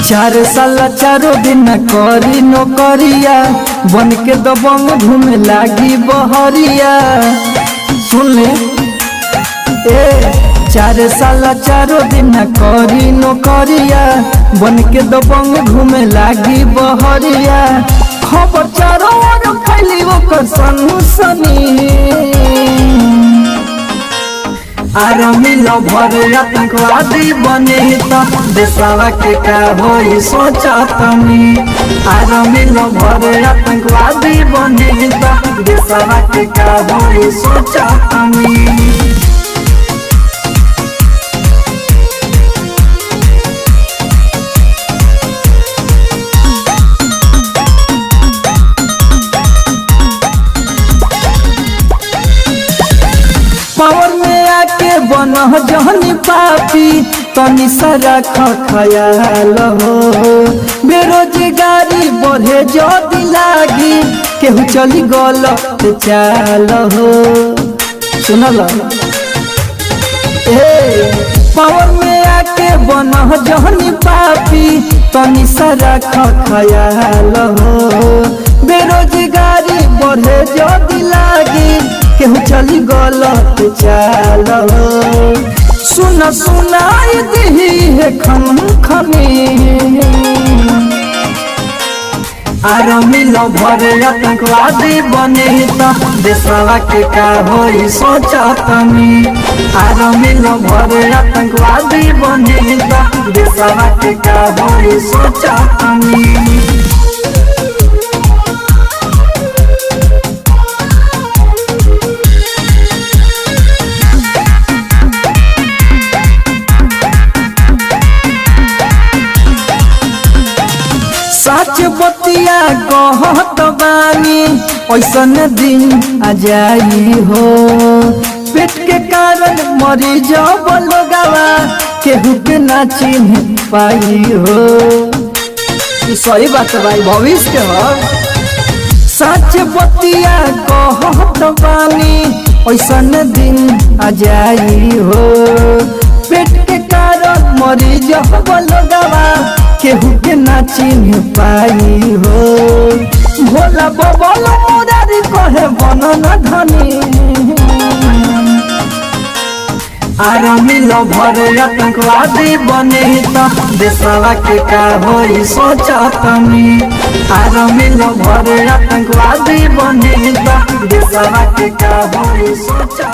4 साल 4 दिन करी नौकरिया बन के दबंग घूमे लागी बहरिया। सुन ले 4 साल 4 दिन करी नौकरिया बन के दबंग घूमे लागी बहरिया। खबर चारों ओर फैली ओकर सनसनी। आर्मी लवर आतंकवादी बने तो देशवा के का होई सोचा तनी। आर्मी लवर आतंकवादी बने तो देशवा के का होई सोचा तनी। पावर में आके बन जहनी पापी तनी सारा खयाल हो। बेरोजगारी बढ़े जदी लागी केहू चली गलत चाल हो। सुनल पावर में आके बन जहनी पापी तनी सारा खयाल हो। बेरोजगारी बढ़े जदी लागी केहू चली गलत चाल। सुन सुनाई दी है खन खनी। आर्मी लवर आतंकवादी बने तो देशवा के का होई सोचा तनी। आर्मी लवर आतंकवादी बने तो देशवा के का होई सोचा तनी। सच बतिया कहत बानी ऐसन दिन आ जाई हो। पेट के कारण मरी जब लोगवा केहू के ना चिन्ह पाई हो। सही बात भाई भविष्य के हो। सच बतिया कहत बानी ऐसन दिन आ जाई हो। पेट के कारण मरी जब लोगवा केहू के ना चिन्ह पाई हो। भोला बबल मुरारी कहे बनन धनी। आर्मी लवर आतंकवादी बने तो देशवा के का होई सोचा तनी। आर्मी लवर आतंकवादी बने तो देशवा के का होई सोचा।